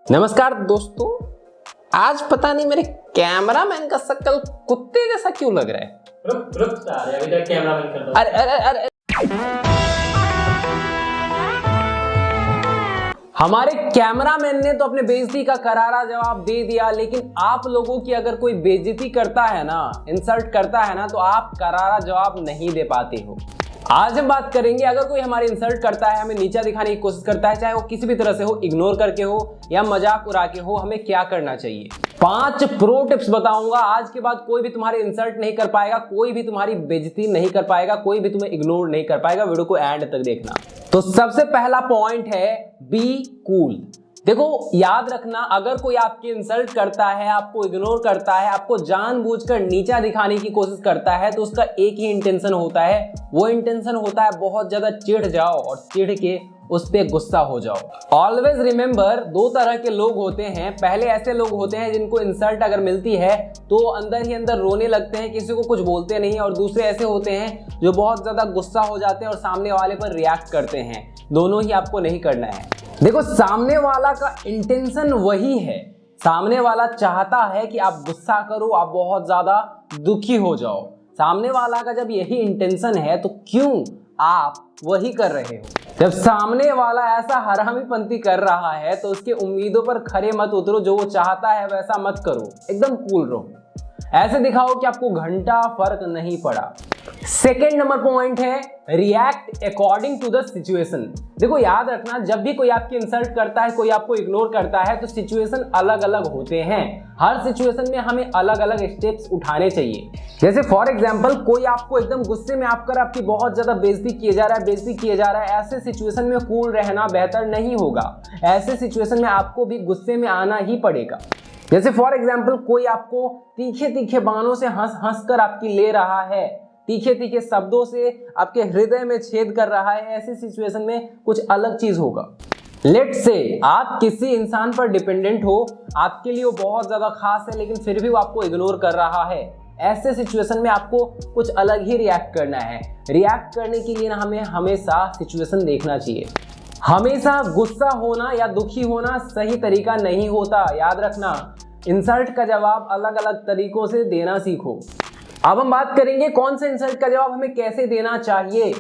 नमस्कार दोस्तों, आज पता नहीं मेरे कैमरामैन का शक्ल कुत्ते जैसा क्यों लग रहा है। रुक सारे, अभी तक कैमरा बंद कर दो। अरे हमारे कैमरामैन ने तो अपने बेइज्जती का करारा जवाब दे दिया, लेकिन आप लोगों की अगर कोई बेइज्जती करता है ना, इंसल्ट करता है ना, तो आप करारा जवाब नहीं दे पाते हो। आज हम बात करेंगे, अगर कोई हमारी इंसल्ट करता है, हमें नीचा दिखाने की कोशिश करता है, चाहे वो किसी भी तरह से हो, इग्नोर करके हो या मजाक उड़ा के हो, हमें क्या करना चाहिए। 5 प्रो टिप्स बताऊंगा। आज के बाद कोई भी तुम्हारी इंसल्ट नहीं कर पाएगा, कोई भी तुम्हारी बेइज्जती नहीं कर पाएगा, कोई भी तुम्हें इग्नोर नहीं कर पाएगा। वीडियो को एंड तक देखना। तो सबसे पहला पॉइंट है बी कूल। देखो, याद रखना, अगर कोई आपकी इंसल्ट करता है, आपको इग्नोर करता है, आपको जानबूझकर नीचा दिखाने की कोशिश करता है, तो उसका एक ही इंटेंशन होता है। वो इंटेंशन होता है बहुत ज्यादा चिढ़ जाओ और चिढ़ के उस पे गुस्सा हो जाओ। ऑलवेज रिमेंबर, 2 तरह के लोग होते हैं। पहले ऐसे लोग होते हैं जिनको इंसल्ट अगर मिलती है तो अंदर ही अंदर रोने लगते हैं, किसी को कुछ बोलते नहीं, और दूसरे ऐसे होते हैं जो बहुत ज्यादा गुस्सा हो जाते हैं और सामने वाले पर रिएक्ट करते हैं। दोनों ही आपको नहीं करना है। देखो, सामने वाला का इंटेंशन वही है। सामने वाला चाहता है कि आप गुस्सा करो, आप बहुत ज्यादा दुखी हो जाओ। सामने वाला का जब यही इंटेंशन है तो क्यों आप वही कर रहे हो। जब सामने वाला ऐसा हरामीपंती कर रहा है तो उसके उम्मीदों पर खरे मत उतरो। जो वो चाहता है वैसा मत करो, एकदम कूल रहो। ऐसे दिखाओ कि आपको घंटा फर्क नहीं पड़ा। सेकेंड नंबर पॉइंट है react according to the situation. देखो, याद रखना, जब भी कोई आपकी इंसल्ट करता है, कोई आपको इग्नोर करता है, तो सिचुएशन अलग अलग होते हैं। हर सिचुएशन में हमें अलग अलग स्टेप्स उठाने चाहिए। जैसे फॉर एग्जांपल, कोई आपको एकदम गुस्से में आकर आपकी बहुत ज्यादा बेइज्जती किए जा रहा है, ऐसे सिचुएशन में कूल रहना बेहतर नहीं होगा। ऐसे सिचुएशन में आपको भी गुस्से में आना ही पड़ेगा। जैसे फॉर एग्जाम्पल, कोई आपको तीखे तीखे बाणों से हंस कर आपकी ले रहा है, तीखे तीखे शब्दों से आपके हृदय में छेद कर रहा है, ऐसी सिचुएशन में कुछ अलग चीज होगा। लेट्स से आप किसी इंसान पर डिपेंडेंट हो, आपके लिए वो बहुत ज्यादा खास है, लेकिन फिर भी वो आपको इग्नोर कर रहा है। ऐसे सिचुएशन में आपको कुछ अलग ही रिएक्ट करना है। रिएक्ट करने के लिए ना हमें हमेशा सिचुएशन देखना चाहिए। हमेशा गुस्सा होना या दुखी होना सही तरीका नहीं होता। याद रखना, इंसल्ट का जवाब अलग अलग तरीकों से देना सीखो। अब हम बात करेंगे कौन से इंसल्ट का जवाब हमें कैसे देना चाहिए।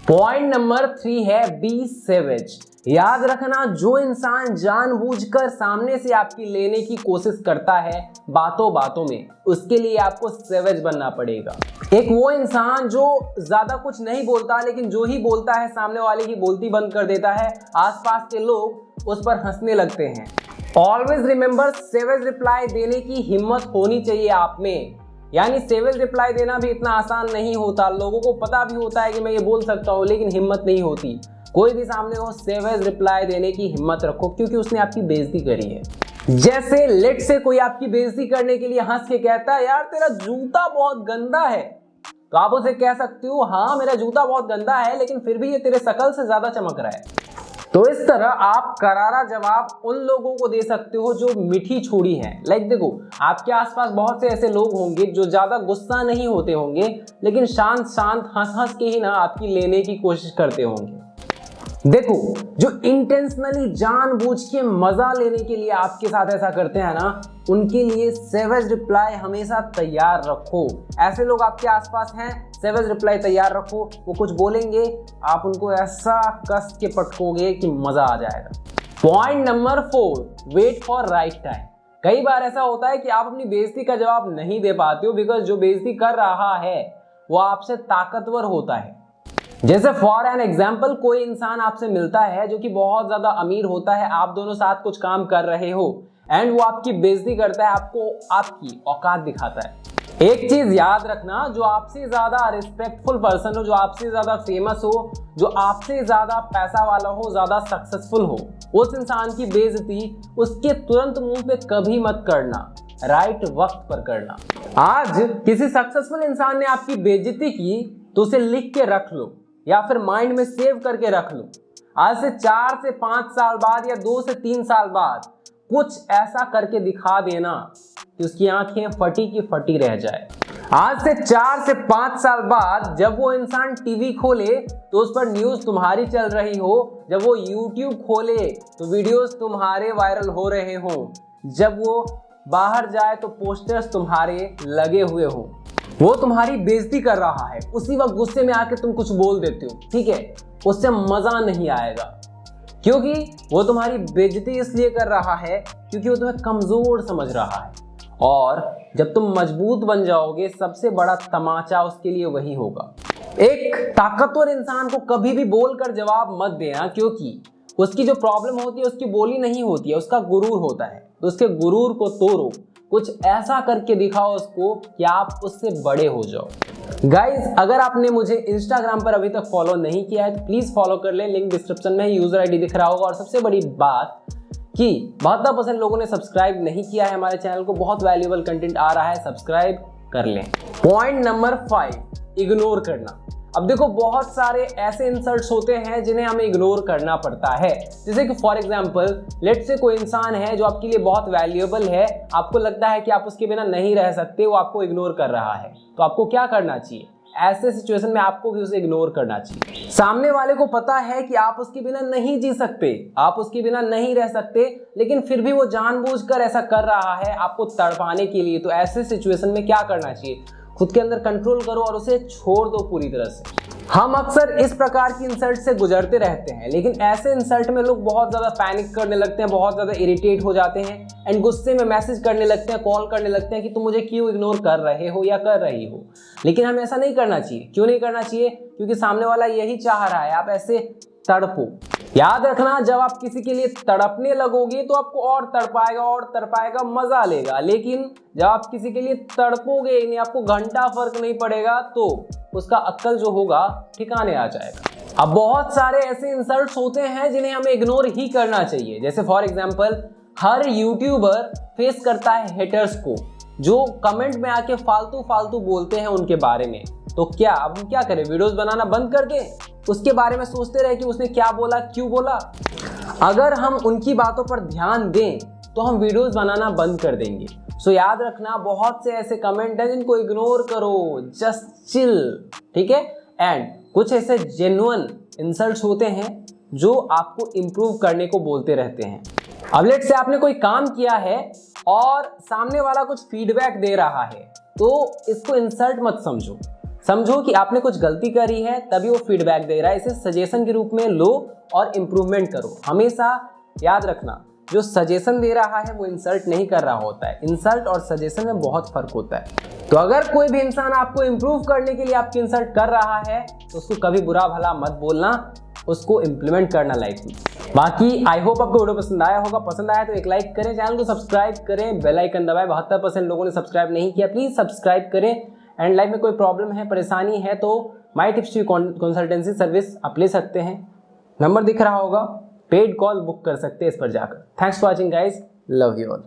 पॉइंट नंबर 3 है बी सेवेज। याद रखना, जो इंसान जानबूझकर सामने से आपकी लेने की कोशिश करता है बातों बातों में, उसके लिए आपको सेवेज बनना पड़ेगा। एक वो इंसान जो ज्यादा कुछ नहीं बोलता, लेकिन जो ही बोलता है सामने वाले की बोलती बंद कर देता है, आसपास के लोग उस पर हंसने लगते हैं। ऑलवेज रिमेंबर, सेवेज रिप्लाई देने की हिम्मत होनी चाहिए आप में। यानी सेवेज रिप्लाई देना भी इतना आसान नहीं होता। लोगों को पता भी होता है कि मैं ये बोल सकता हूँ, लेकिन हिम्मत नहीं होती। कोई भी सामने हो, सेवेज रिप्लाई देने की हिम्मत रखो, क्योंकि उसने आपकी बेइज्जती करी है। जैसे लेट से कोई आपकी बेइज्जती करने के लिए हंस के कहता है, यार तेरा जूता बहुत गंदा है, तो आप उसे कह सकते हो, हाँ मेरा जूता बहुत गंदा है, लेकिन फिर भी ये तेरे शकल से ज्यादा चमक रहा है। तो इस तरह आप करारा जवाब उन लोगों को दे सकते हो जो मीठी छोड़ी है। लाइक देखो, आपके आसपास बहुत से ऐसे लोग होंगे जो ज्यादा गुस्सा नहीं होते होंगे, लेकिन शांत शांत हंस हंस के ही ना आपकी लेने की कोशिश करते होंगे। देखो, जो इंटेंशनली जानबूझ के मजा लेने के लिए आपके साथ ऐसा करते हैं ना, उनके लिए सेवेज रिप्लाई हमेशा तैयार रखो। ऐसे लोग आपके आसपास हैं, सेवेज रिप्लाई तैयार रखो। वो कुछ बोलेंगे, आप उनको ऐसा कस के पटकोगे कि मजा आ जाएगा। Point number 4, wait for right time. कई बार ऐसा होता है कि आप अपनी बेइज्जती का जवाब नहीं दे पाते हो, बिकॉज जो बेइज्जती कर रहा है वो आपसे ताकतवर होता है। जैसे फॉर एन एग्जाम्पल, कोई इंसान आपसे मिलता है जो कि बहुत ज्यादा अमीर होता है, आप दोनों साथ कुछ काम कर रहे हो, एंड वो आपकी बेइज्जती करता है, आपको आपकी औकात दिखाता है। एक चीज याद रखना, जो आपसे ज्यादा रिस्पेक्टफुल पर्सन हो, जो आपसे ज्यादा फेमस हो, जो आपसे ज्यादा पैसा वाला हो, ज्यादा सक्सेसफुल हो, उस इंसान की बेइज्जती उसके तुरंत मुंह पे कभी मत करना, राइट वक्त पर करना। आज किसी सक्सेसफुल इंसान ने आपकी बेइज्जती की तो उसे लिख के रख लो या फिर माइंड में सेव करके रख लो। आज से 4 से 5 साल बाद या 2 से 3 साल बाद कुछ ऐसा करके दिखा देना कि उसकी आंखें फटी की फटी रह जाए। आज से 4 से 5 साल बाद जब वो इंसान टीवी खोले तो उस पर न्यूज़ तुम्हारी चल रही हो, जब वो यूट्यूब खोले तो वीडियोस तुम्हारे वायरल हो रहे हों, जब वो बाहर जाए तो पोस्टर्स तुम्हारे लगे हुए हों, वो तुम्हारी बेइज्जती कर रहा है, उसी वक्त गुस्से में आके तुम कुछ बोल देते हो, ठीक है, उससे मजा नहीं आएगा, क्योंकि वो तुम्हारी बेइज्जती इसलिए कर रहा है क्योंकि वो तुम्हें कमजोर समझ रहा है। और जब तुम मजबूत बन जाओगे सबसे बड़ा तमाचा उसके लिए वही होगा। एक ताकतवर इंसान को कभी भी बोलकर जवाब मत देना, क्योंकि उसकी जो प्रॉब्लम होती है उसकी बोली नहीं होती है, उसका गुरूर होता है। तो उसके गुरूर को तोड़ो, कुछ ऐसा करके दिखाओ उसको कि आप उससे बड़े हो जाओ। गाइज, अगर आपने मुझे इंस्टाग्राम पर अभी तक फॉलो नहीं किया है तो प्लीज फॉलो कर ले, लिंक डिस्क्रिप्शन में यूजर आईडी दिख रहा होगा। और सबसे बड़ी बात कि 72% लोगों ने सब्सक्राइब नहीं किया है हमारे चैनल को, बहुत वैल्यूएबल कंटेंट आ रहा है, सब्सक्राइब कर लें। पॉइंट नंबर 5, इग्नोर करना। अब देखो, बहुत सारे ऐसे इंसल्ट्स होते हैं जिन्हें हमें इग्नोर करना पड़ता है। जैसे कि फॉर एग्जांपल, लेट्स से कोई इंसान है जो आपके लिए बहुत वैल्यूएबल है, आपको लगता है कि आप उसके बिना नहीं रह सकते, वो आपको इग्नोर कर रहा है, तो आपको क्या करना चाहिए? ऐसे सिचुएशन में आपको भी उसे इग्नोर करना चाहिए। सामने वाले को पता है कि आप उसके बिना नहीं जी सकते, आप उसके बिना नहीं रह सकते, लेकिन फिर भी वो जानबूझकर ऐसा कर रहा है आपको तड़पाने के लिए। तो ऐसे सिचुएशन में क्या करना चाहिए? खुद के अंदर कंट्रोल करो और उसे छोड़ दो पूरी तरह से। हम अक्सर इस प्रकार की इंसल्ट से गुजरते रहते हैं, लेकिन ऐसे इंसल्ट में लोग बहुत ज़्यादा पैनिक करने लगते हैं, बहुत ज़्यादा इरिटेट हो जाते हैं एंड गुस्से में मैसेज करने लगते हैं, कॉल करने लगते हैं कि तुम मुझे क्यों इग्नोर कर रहे हो या कर रही हो। लेकिन हमें ऐसा नहीं करना चाहिए। क्यों नहीं करना चाहिए? क्योंकि सामने वाला यही चाह रहा है आप ऐसे तड़पो। याद रखना, जब आप किसी के लिए तड़पने लगोगे तो आपको और तड़पाएगा, मजा लेगा। लेकिन जब आप किसी के लिए तड़पोगे नहीं, आपको घंटा फर्क नहीं पड़ेगा, तो उसका अक्ल जो होगा ठिकाने आ जाएगा। अब बहुत सारे ऐसे इंसल्ट्स होते हैं जिन्हें हमें इग्नोर ही करना चाहिए। जैसे for example, her YouTuber face करता है हेटर्स को, जो कमेंट में आके फालतू बोलते हैं उनके बारे में। तो क्या अब हम क्या करें? वीडियोस बनाना बंद कर दें? उसके बारे में सोचते रहे कि उसने क्या बोला, क्यों बोला? अगर हम उनकी बातों पर ध्यान दें तो हम वीडियोस बनाना बंद कर देंगे। सो याद रखना, बहुत से ऐसे कमेंट हैं जिनको इग्नोर करो, जस्ट चिल, ठीक है। एंड कुछ ऐसे जेन्युइन इंसल्ट्स होते हैं जो आपको इम्प्रूव करने को बोलते रहते हैं। अब लेट्स से आपने कोई काम किया है और सामने वाला कुछ फीडबैक दे रहा है, तो इसको इंसल्ट मत समझो। समझो कि आपने कुछ गलती करी है तभी वो फीडबैक दे रहा है। इसे सजेशन के रूप में लो और इम्प्रूवमेंट करो। हमेशा याद रखना, जो सजेशन दे रहा है वो इंसल्ट नहीं कर रहा होता है। इंसल्ट और सजेशन में बहुत फर्क होता है। तो अगर कोई भी इंसान आपको इम्प्रूव करने के लिए आपकी इंसल्ट कर रहा है तो उसको कभी बुरा भला मत बोलना, उसको इम्प्लीमेंट करना लाइफ में। बाकी आई होप आपको वीडियो पसंद आया होगा। पसंद आया तो एक लाइक करें, चैनल को सब्सक्राइब करें, बेल आइकन दबाएं। 72% लोगों ने सब्सक्राइब नहीं किया, प्लीज सब्सक्राइब करें। एंड लाइफ में कोई प्रॉब्लम है, परेशानी है तो my tips to consultancy service आप ले सकते हैं। नंबर दिख रहा होगा, पेड कॉल बुक कर सकते हैं इस पर जाकर। Thanks for watching guys, love you all.